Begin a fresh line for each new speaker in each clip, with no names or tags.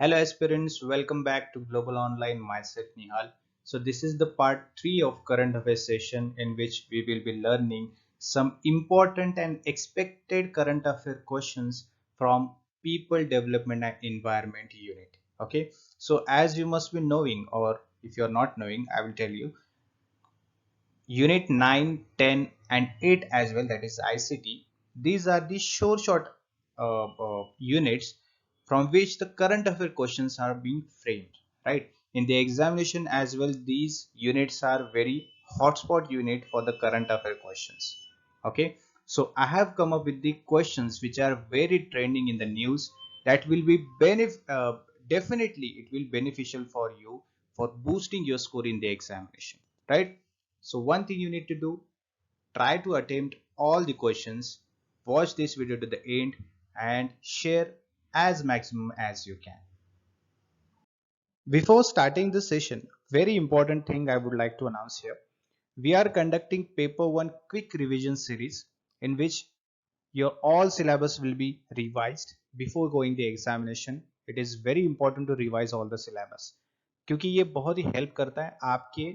Hello aspirants, welcome back to Global Online. Myself Nihal. So this is the part 3 of current affairs session in which we will be learning some important and expected current affair questions from People Development and Environment Unit. Okay, so as you must be knowing, or if you are not knowing, I will tell you. Unit 9, 10 and 8 as well, that is ICT. These are the short units from which the current affair questions are being framed, right? In the examination as well, these units are very hotspot unit for the current affair questions. Okay, so I have come up with the questions which are very trending in the news that will be definitely it will beneficial for you for boosting your score in the examination, right? So one thing you need to do, try to attempt all the questions, watch this video to the end and share as maximum as you can. Before starting the session, very important thing I would like to announce here. We are conducting paper 1 quick revision series in which your all syllabus will be revised before going the examination. It is very important to revise all the syllabus क्योंकि ये बहुत ही help करता है आपके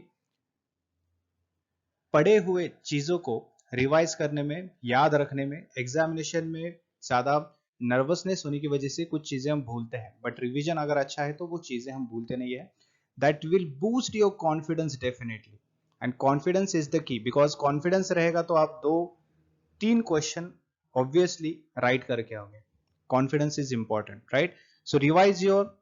पढ़े हुए चीजों को रिवाइज करने में, याद रखने में। एग्जामिनेशन में ज्यादा नर्वसनेस होने की वजह से कुछ चीजें हम भूलते हैं, बट रिवीजन अगर अच्छा है तो वो चीजें हम भूलते नहीं है। That will boost your confidence definitely, and confidence is the key, because confidence रहेगा तो आप 2-3 क्वेश्चन ऑब्वियसली राइट करके आओगे। Confidence is important, right? So revise your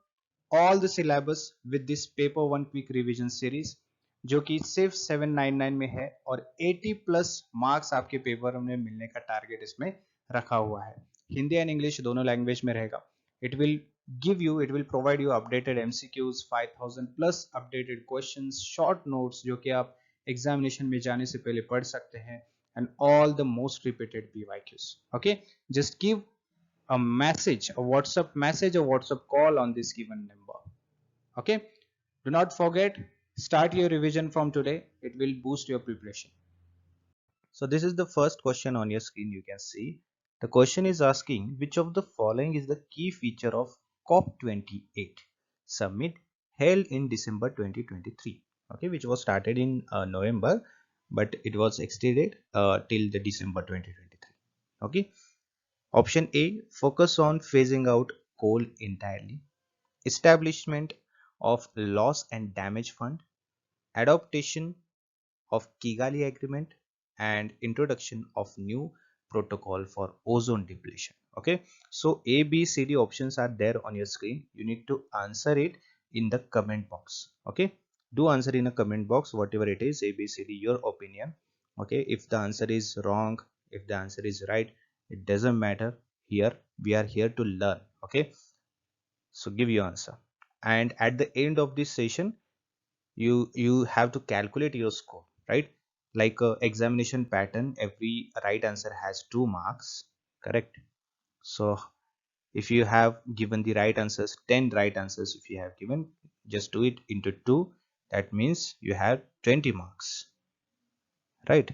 all the syllabus with this paper 1 quick revision series, जो कि सिर्फ 799 में है और 80 प्लस मार्क्स आपके पेपर में मिलने का टारगेट इसमें रखा हुआ है। हिंदी एंड इंग्लिश दोनों लैंग्वेज में रहेगा। It will provide you updated MCQs, 5000 plus updated questions, short notes जो कि आप एग्जामिनेशन में जाने से पहले पढ़ सकते हैं, and all the most repeated PYQs. Okay, just give a message, a WhatsApp message or WhatsApp call on this given number. Okay, do not forget, start your revision from today. It will boost your preparation. So this is the first question on your screen. You can see the question is asking which of the following is the key feature of COP28 summit held in December 2023. Okay, which was started in November, but it was extended till the December 2023. Okay, option A, focus on phasing out coal entirely, establishment of loss and damage fund, adoption of Kigali Agreement, and introduction of new protocol for ozone depletion. Okay, so A, B, C, D options are there on your screen. You need to answer it in the comment box. Okay, do answer in a comment box whatever it is, A, B, C, D, your opinion. Okay, if the answer is wrong, if the answer is right, it doesn't matter. Here we are here to learn. Okay, so give your answer, and at the end of this session you have to calculate your score, right? Like a examination pattern, every right answer has 2 marks, correct? So if you have given the right answers, 10 right answers if you have given, just do it into 2, that means you have 20 marks, right?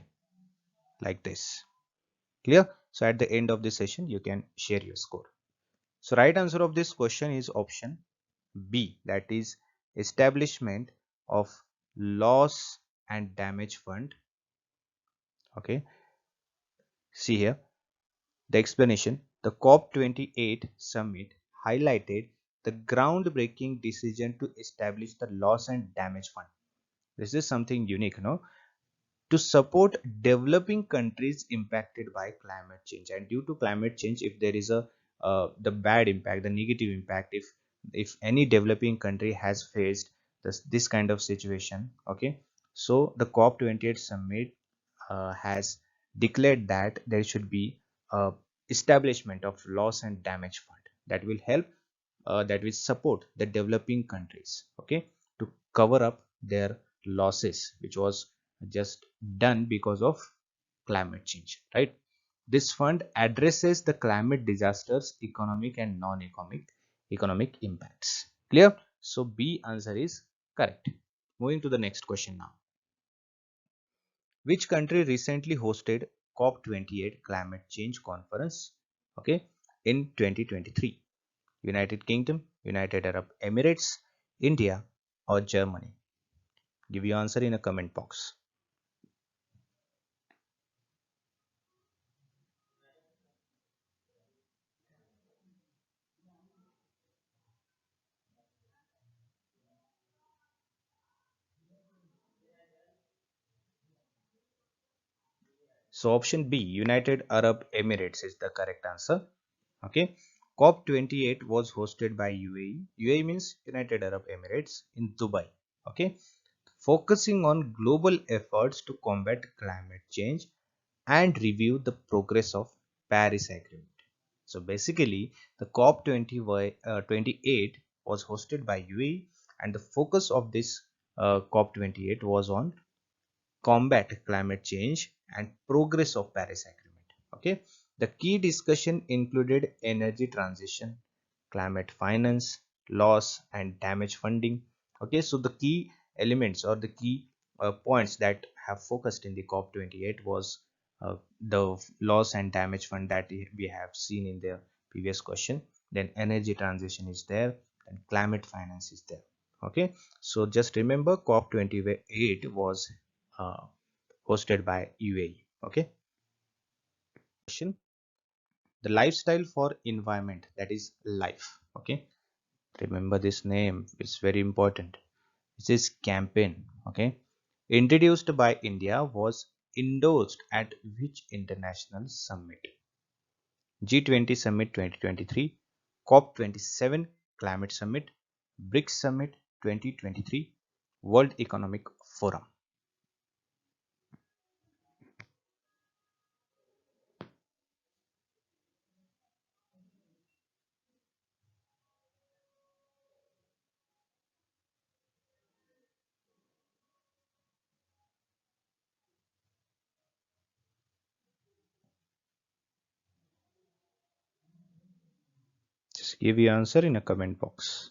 Like this. Clear? So at the end of this session you can share your score. So right answer of this question is option B, that is establishment of loss and damage fund. Okay, see here the explanation. The COP28 summit highlighted the groundbreaking decision to establish the loss and damage fund. This is something unique, no? To support developing countries impacted by climate change, and due to climate change, if there is a the bad impact, the negative impact, if any developing country has faced this kind of situation. Okay, so the COP28 summit has declared that there should be a establishment of loss and damage fund that will help, that will support the developing countries, okay, to cover up their losses which was just done because of climate change, right? This fund addresses the climate disasters, economic and non-economic impacts. Clear? So B answer is correct. Moving to the next question now. Which country recently hosted COP28 climate change conference, okay, in 2023? United Kingdom, United Arab Emirates, India, or Germany? Give your answer in a comment box. So option B, United Arab Emirates is the correct answer. Okay. COP28 was hosted by UAE. UAE means United Arab Emirates in Dubai. Okay. Focusing on global efforts to combat climate change and review the progress of Paris Agreement. So basically, the COP28 was hosted by UAE, and the focus of this COP28 was on combat climate change and progress of Paris Agreement. Okay, the key discussion included energy transition, climate finance, loss and damage funding. Okay, so the key elements or the key points that have focused in the COP28 was the loss and damage fund that we have seen in the previous question. Then energy transition is there, and climate finance is there. Okay, so just remember COP28 was uh, hosted by UAE. Okay, question, the lifestyle for environment, that is life. Okay, remember this name, it's very important. This is campaign. Okay, introduced by India, was endorsed at which international summit? G20 Summit 2023, COP27 Climate Summit, BRICS Summit 2023, World Economic Forum. Just give your answer in a comment box.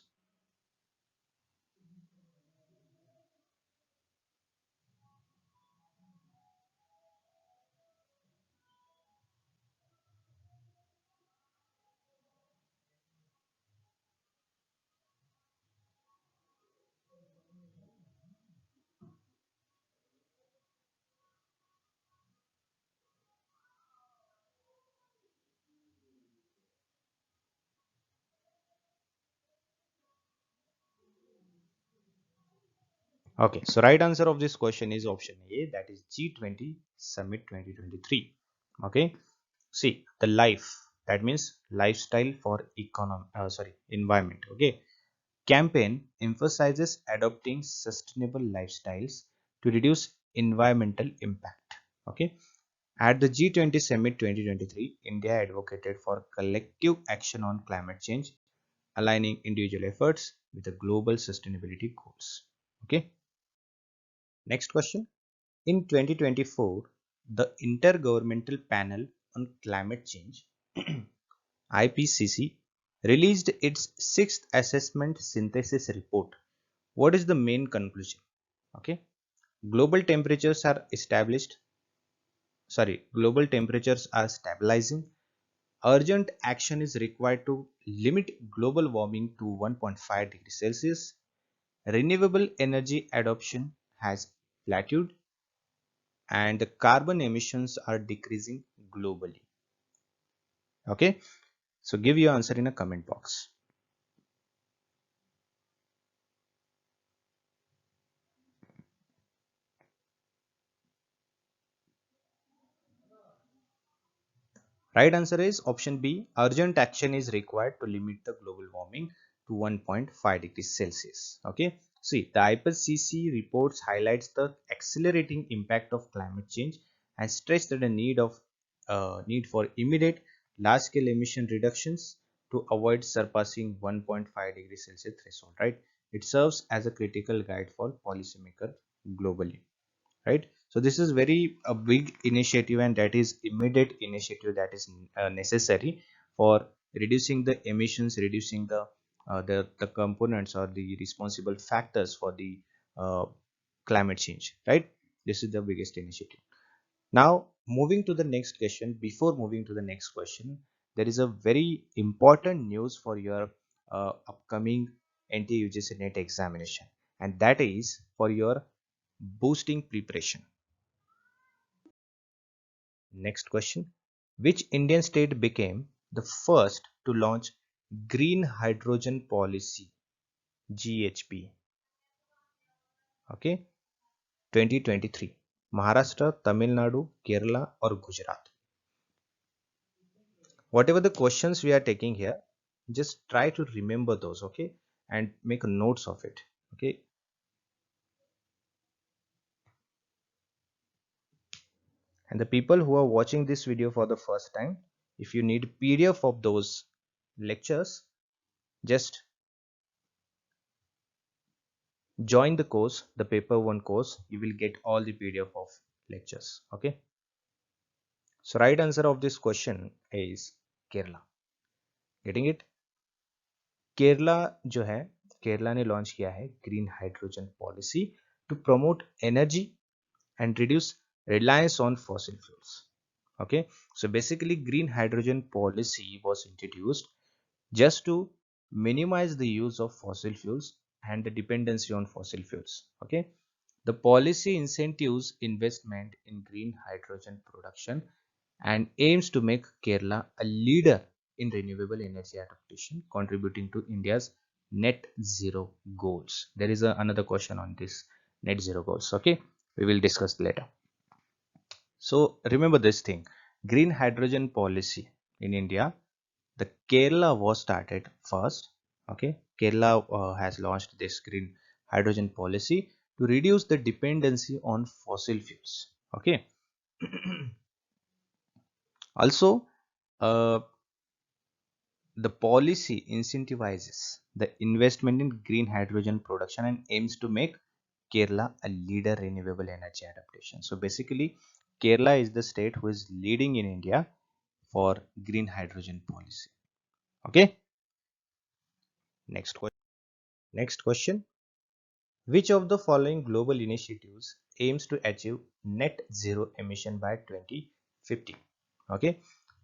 Okay, so right answer of this question is option A, that is G20 Summit 2023. Okay, see the life, that means lifestyle for environment. Okay, campaign emphasizes adopting sustainable lifestyles to reduce environmental impact. Okay, at the G20 Summit 2023, India advocated for collective action on climate change, aligning individual efforts with the global sustainability goals. Okay, next question. In 2024, the Intergovernmental Panel on Climate Change IPCC released its sixth assessment synthesis report. What is the main conclusion? Okay, global temperatures are global temperatures are stabilizing. Urgent action is required to limit global warming to 1.5 degrees Celsius. Renewable energy adoption has plateaued, and the carbon emissions are decreasing globally. Okay, so give your answer in a comment box. Right answer is option B. Urgent action is required to limit the global warming to 1.5 degrees Celsius. Okay. See, the IPCC reports highlights the accelerating impact of climate change and stress that the need for immediate large-scale emission reductions to avoid surpassing 1.5 degrees Celsius threshold. Right. It serves as a critical guide for policymakers globally, right? So this is very a big initiative, and that is immediate initiative that is necessary for reducing the emissions, reducing the components or the responsible factors for the uh, climate change, right? This is the biggest initiative. Now moving to the next question, before moving to the next question, there is a very important news for your upcoming NT UGC NET examination, and that is for your boosting preparation. Next question. Which Indian state became the first to launch Green Hydrogen Policy GHP? Okay, 2023. Maharashtra, Tamil Nadu, Kerala, or Gujarat? Whatever the questions we are taking here, just try to remember those, okay, and make notes of it, okay. And the people who are watching this video for the first time, if you need PDF of those lectures, just join the course, the paper 1 course. You will get all the PDF of lectures, okay. So right answer of this question is Kerala. Getting it? Kerala जो है, केरला ने launch किया है green hydrogen policy to promote energy and reduce reliance on fossil fuels. Okay, so basically green hydrogen policy was introduced just to minimize the use of fossil fuels and the dependency on fossil fuels. Okay, the policy incentives investment in green hydrogen production and aims to make Kerala a leader in renewable energy adaptation, contributing to India's net zero goals. There is another question on this net zero goals. Okay, we will discuss later. So remember this thing, green hydrogen policy in India, the Kerala was started first. Okay, Kerala has launched this green hydrogen policy to reduce the dependency on fossil fuels. Okay, also the policy incentivizes the investment in green hydrogen production and aims to make Kerala a leader in renewable energy adaptation. So basically, Kerala is the state who is leading in India for green hydrogen policy. Okay. Next question. Next question. Which of the following global initiatives aims to achieve net zero emission by 2050? Okay.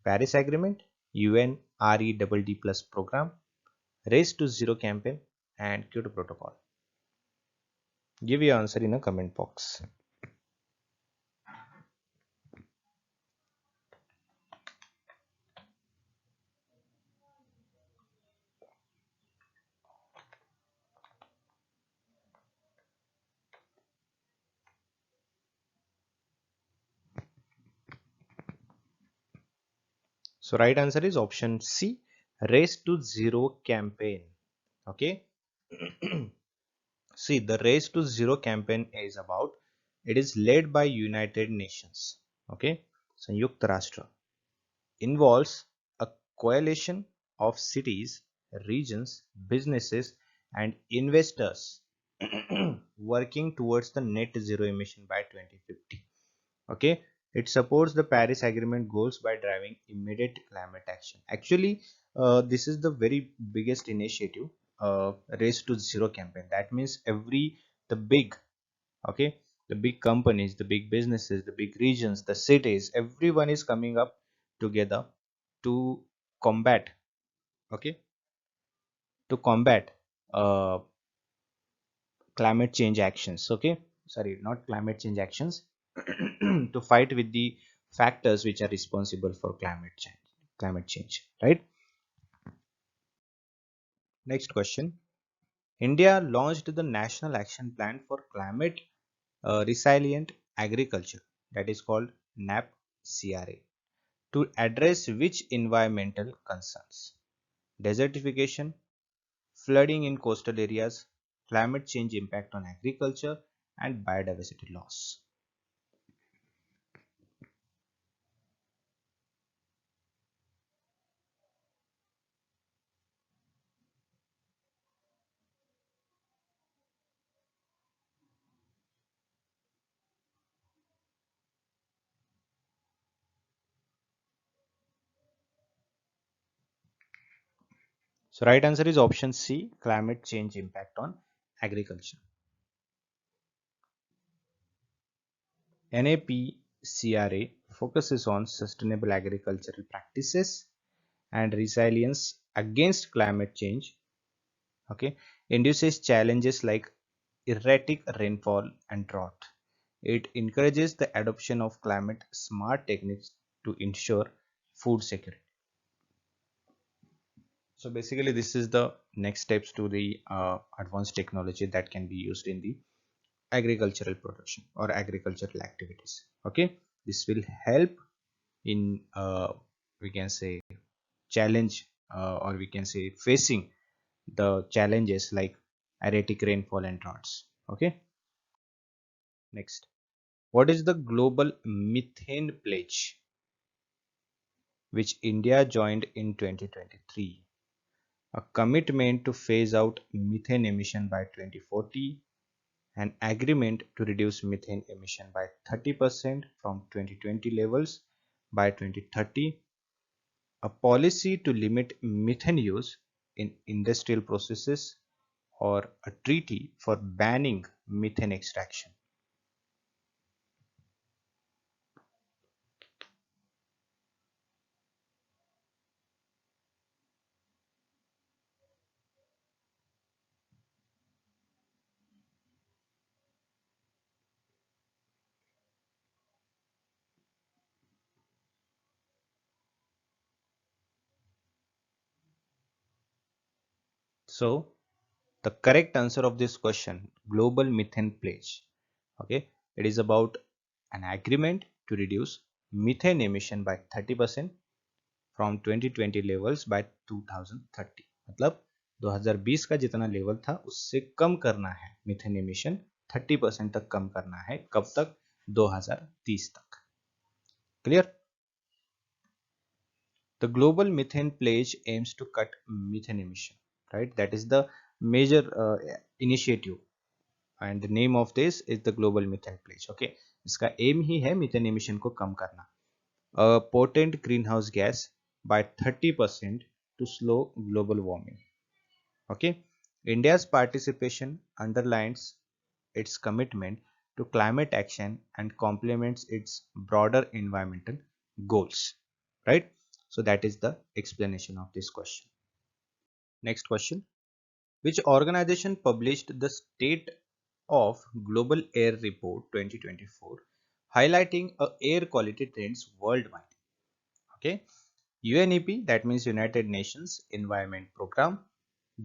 Paris Agreement, UN REDD plus program, Race to Zero campaign, and Kyoto Protocol. Give your answer in a comment box. So right answer is option C, Race to Zero campaign. Okay. See, the Race to Zero campaign is about, it is led by United Nations. Okay, Sanyukta Rashtra, involves a coalition of cities, regions, businesses, and investors working towards the net zero emission by 2050. Okay, it supports the Paris Agreement goals by driving immediate climate action. Actually, this is the very biggest initiative, Race to Zero campaign. That means the big, okay, the big companies, the big businesses, the big regions, the cities, everyone is coming up together to combat, okay, to combat uh, climate change actions. Okay, sorry, not climate change actions, to fight with the factors which are responsible for climate change, right? Next question. India launched the National Action Plan for Climate Resilient Agriculture, that is called NAP-CRA, to address which environmental concerns? Desertification, flooding in coastal areas, climate change impact on agriculture, and biodiversity loss. So right answer is option C, climate change impact on agriculture. NAPCRA focuses on sustainable agricultural practices and resilience against climate change Okay, induces challenges like erratic rainfall and drought. It encourages the adoption of climate smart techniques to ensure food security. So basically, this is the next steps to the advanced technology that can be used in the agricultural production or agricultural activities. Okay, this will help in we can say challenge or we can say facing the challenges like erratic rainfall and droughts. Okay, next, what is the global methane pledge which India joined in 2023? A commitment to phase out methane emission by 2040, an agreement to reduce methane emission by 30% from 2020 levels by 2030, a policy to limit methane use in industrial processes, or a treaty for banning methane extraction. So, the correct answer of this question, global methane pledge, okay, it is about an agreement to reduce methane emission by 30% from 2020 levels by 2030. मतलब 2020 का जितना level था उससे कम करना है methane emission 30% तक कम करना है कब तक 2030 तक. Clear? The global methane pledge aims to cut methane emission, right? That is the major initiative and the name of this is the global methane pledge. Okay, इसका aim ही है methane emission को कम करना, a potent greenhouse gas by 30% to slow global warming. Okay, India's participation underlines its commitment to climate action and complements its broader environmental goals, right? So that is the explanation of this question. Next question, which organization published the State of Global Air Report 2024 highlighting air quality trends worldwide? Okay, UNEP, that means United Nations Environment Program,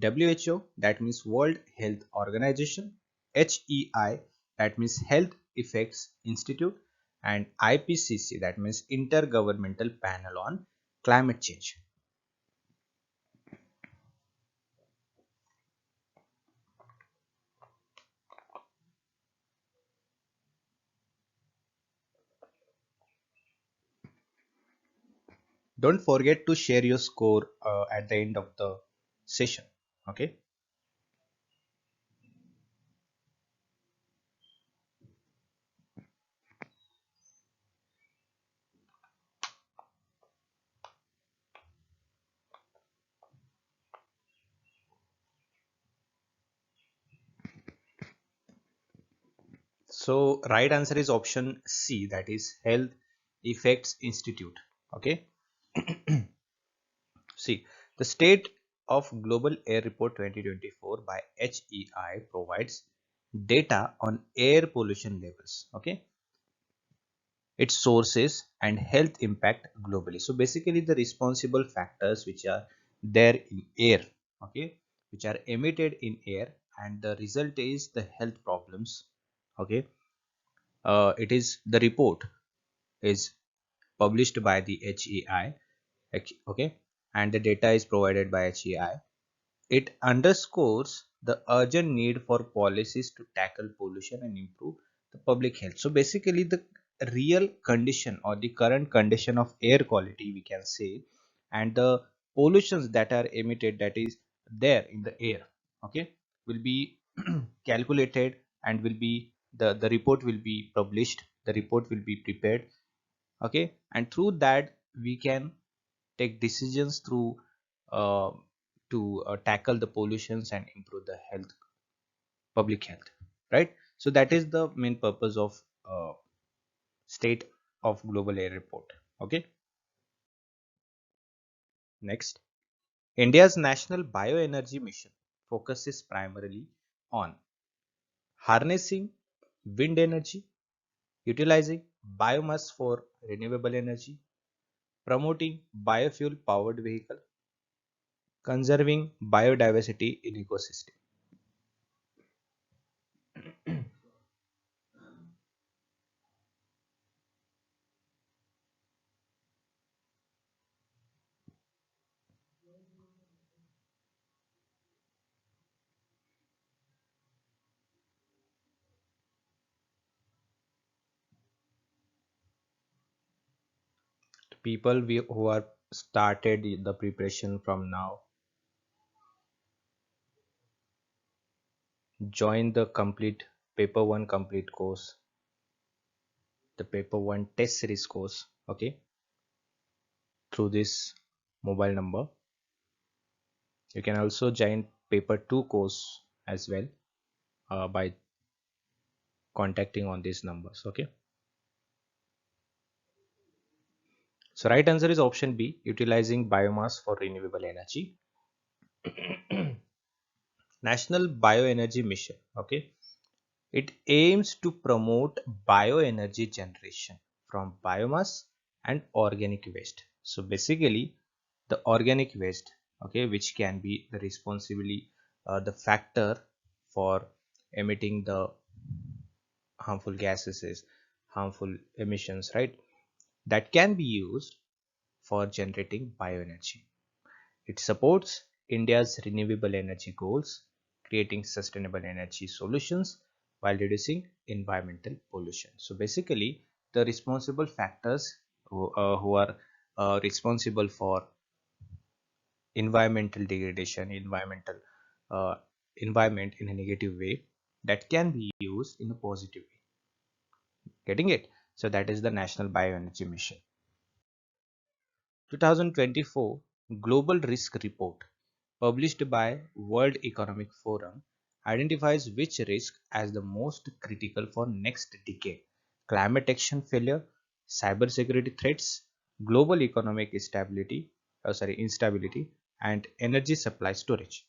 WHO, that means World Health Organization, HEI, that means Health Effects Institute, and IPCC, that means Intergovernmental Panel on Climate Change. Don't forget to share your score at the end of the session. Okay. So right answer is option C, that is Health Effects Institute. Okay. See, the State of Global Air Report 2024 by HEI provides data on air pollution levels, okay, its sources and health impact globally. So basically the responsible factors which are there in air, okay, which are emitted in air, and the result is the health problems. Okay, it is the report is published by the HEI, okay, and the data is provided by HEI. It underscores the urgent need for policies to tackle pollution and improve the public health. So basically the real condition or the current condition of air quality we can say, and the pollutions that are emitted, that is there in the air, okay, will be calculated and will be the report will be published, the report will be prepared, okay, and through that we can take decisions through uh, to tackle the pollutions and improve the health, public health, right? So that is the main purpose of State of Global Air Report. Okay, next, India's national bioenergy mission focuses primarily on harnessing wind energy, utilizing biomass for renewable energy, promoting biofuel powered vehicle, conserving biodiversity in ecosystem. People who are started the preparation from now, join the complete paper 1 complete course, the paper 1 test series course, okay, through this mobile number. You can also join paper 2 course as well by contacting on these numbers, okay. So right answer is option B, utilizing biomass for renewable energy. National Bioenergy Mission, okay. It aims to promote bioenergy generation from biomass and organic waste. So basically, the organic waste, okay, which can be the responsibly the factor for emitting the harmful gases, harmful emissions, right? That can be used for generating bioenergy. It supports India's renewable energy goals, creating sustainable energy solutions while reducing environmental pollution. So basically, the responsible factors who are responsible for environmental degradation, uh, environment in a negative way, that can be used in a positive way. Getting it? So that is the National Bioenergy Mission. 2024 Global Risk Report, published by World Economic Forum, identifies which risk as the most critical for next decade: climate action failure, cybersecurity threats, global economic instability, and energy supply storage.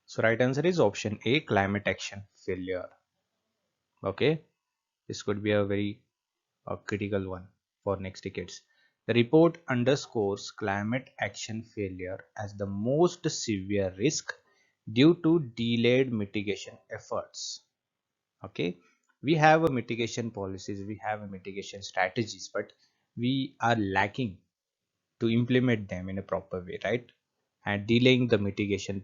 So right answer is option A, climate action failure. Okay, this could be a very critical one for next decades. The report underscores climate action failure as the most severe risk due to delayed mitigation efforts. Okay, we have a mitigation policies, we have a mitigation strategies, but we are lacking to implement them in a proper way, right? And delaying the mitigation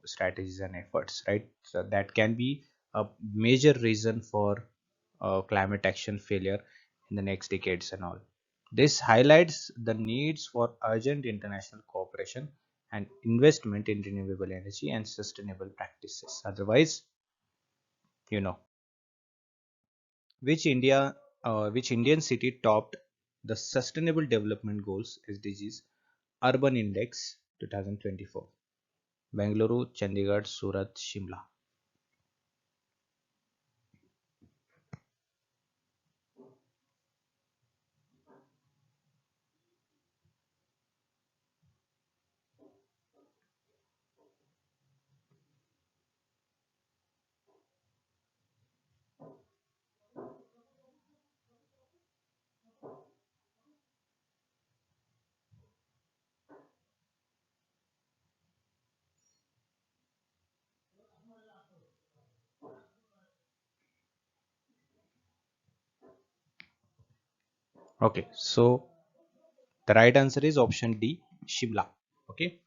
strategies and efforts, right? So that can be a major reason for climate action failure in the next decades and all. This highlights the needs for urgent international cooperation and investment in renewable energy and sustainable practices. Otherwise, you know, which Indian city topped the Sustainable Development Goals (SDGs) Urban Index 2024? Bengaluru, Chandigarh, Surat, Shimla. Okay, so the right answer is option D, Shimla. Okay,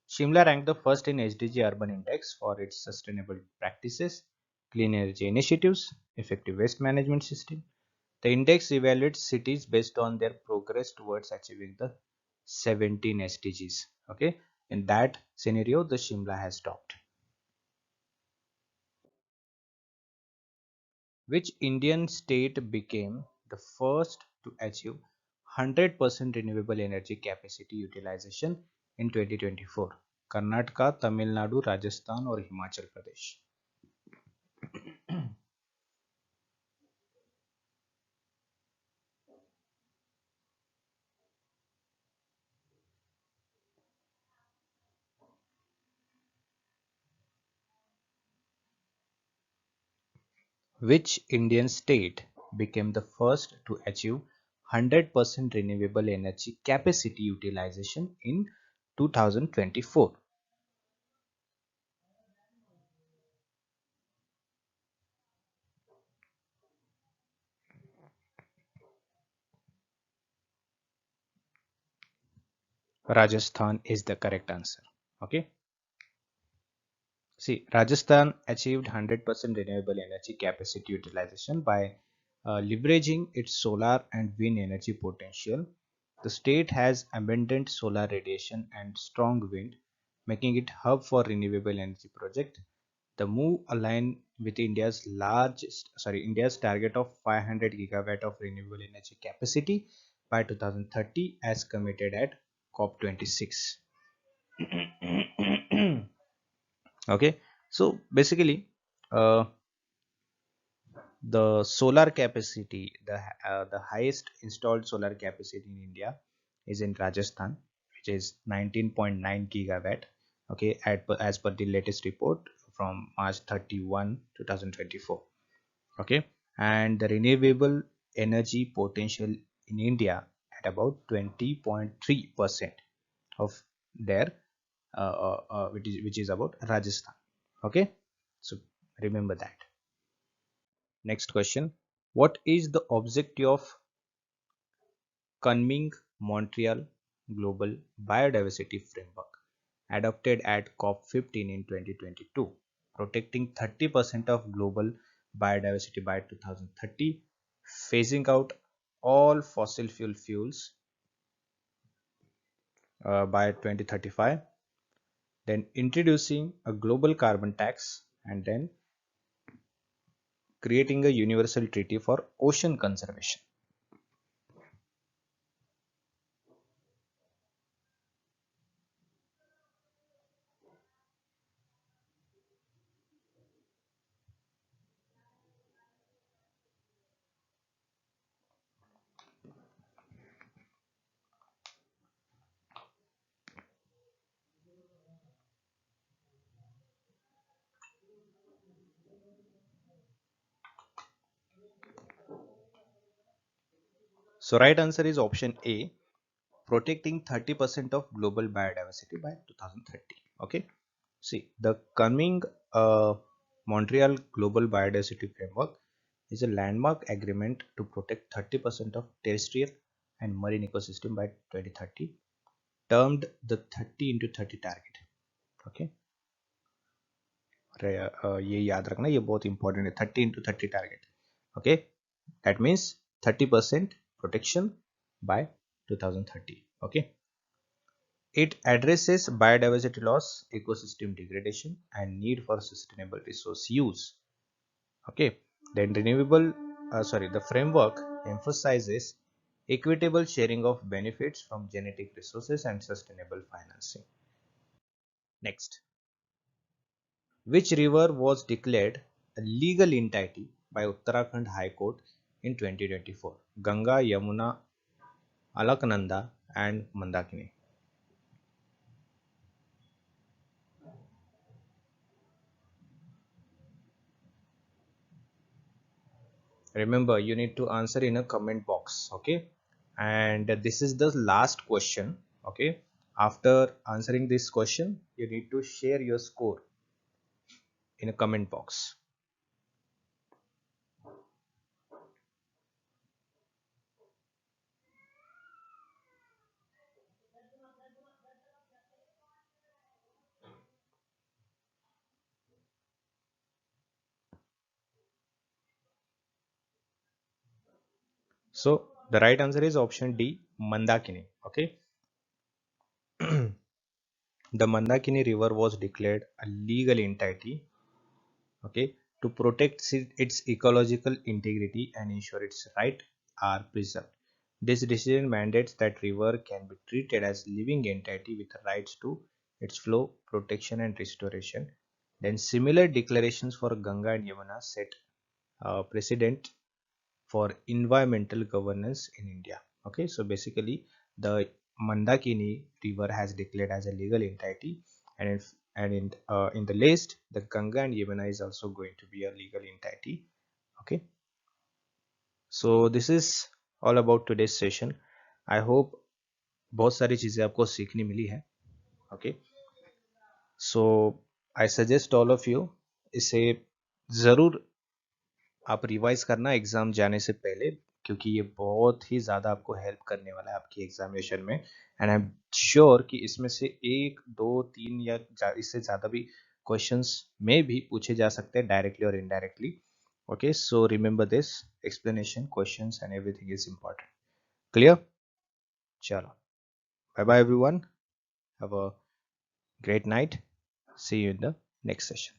Shimla ranked the first in SDG Urban Index for its sustainable practices, clean energy initiatives, effective waste management system. The index evaluates cities based on their progress towards achieving the 17 SDGs. Okay, in that scenario, the Shimla has topped. Which Indian state became the first to achieve 100% renewable energy capacity utilization in 2024? Karnataka, Tamil Nadu, Rajasthan और Himachal Pradesh. Which Indian state became the first to achieve 100% renewable energy capacity utilization in 2024? Rajasthan is the correct answer. Okay. See, Rajasthan achieved 100% renewable energy capacity utilization by leveraging its solar and wind energy potential. The state has abundant solar radiation and strong wind, making it hub for renewable energy project. The move aligns with India's target of 500 gigawatt of renewable energy capacity by 2030 as committed at COP26. Okay, so basically, uh, the solar capacity, the highest installed solar capacity in India is in Rajasthan, which is 19.9 gigawatt. Okay, as per the latest report from March 31, 2024. Okay, and the renewable energy potential in India at about 20.3% of their which is about Rajasthan. Okay, so remember that. Next question: what is the objective of Kunming Montreal Global Biodiversity Framework adopted at COP15 in 2022, protecting 30% of global biodiversity by 2030, phasing out all fossil fuels by 2035, then introducing a global carbon tax, and then creating a universal treaty for ocean conservation? So right answer is option A, protecting 30% of global biodiversity by 2030. Okay. See, the coming Montreal Global Biodiversity Framework is a landmark agreement to protect 30% of terrestrial and marine ecosystem by 2030, termed the 30 into 30 target. Okay. ये याद रखना, ये बहुत important है, 30 into 30 target. Okay, that means 30% protection by 2030. Okay, it addresses biodiversity loss, ecosystem degradation, and need for sustainable resource use. Okay, then the framework emphasizes equitable sharing of benefits from genetic resources and sustainable financing. Next, which river was declared a legal entity by Uttarakhand High Court in 2024? Ganga, Yamuna, Alaknanda, and Mandakini. Remember, you need to answer in a comment box. Okay, and this is the last question. Okay, after answering this question, you need to share your score in a comment box. So the right answer is option D, Mandakini. Okay. The Mandakini River was declared a legal entity, okay, to protect its ecological integrity and ensure its rights are preserved. This decision mandates that river can be treated as living entity with rights to its flow, protection and restoration. Then similar declarations for Ganga and Yamuna set precedent for environmental governance in India. Okay, so basically the Mandakini river has declared as a legal entity, and in the list the Ganga and Yamuna is also going to be a legal entity. Okay, so this is all about today's session. I hope बहुत सारी चीज़ें आपको सीखने मिली है. Okay, so I suggest all of you इसे ज़रूर आप revise करना एग्ज़ाम जाने से पहले, क्योंकि ये बहुत ही ज़्यादा आपको हेल्प करने वाला है आपकी एग्जामिनेशन में. एंड आई एम श्योर कि इसमें से 1 2 3 या इससे ज़्यादा भी क्वेश्चंस में भी पूछे जा सकते हैं डायरेक्टली और indirectly. Okay, so remember this, explanation, questions and everything is important. Clear? चलो, bye bye everyone, have a great night. See you in the next session.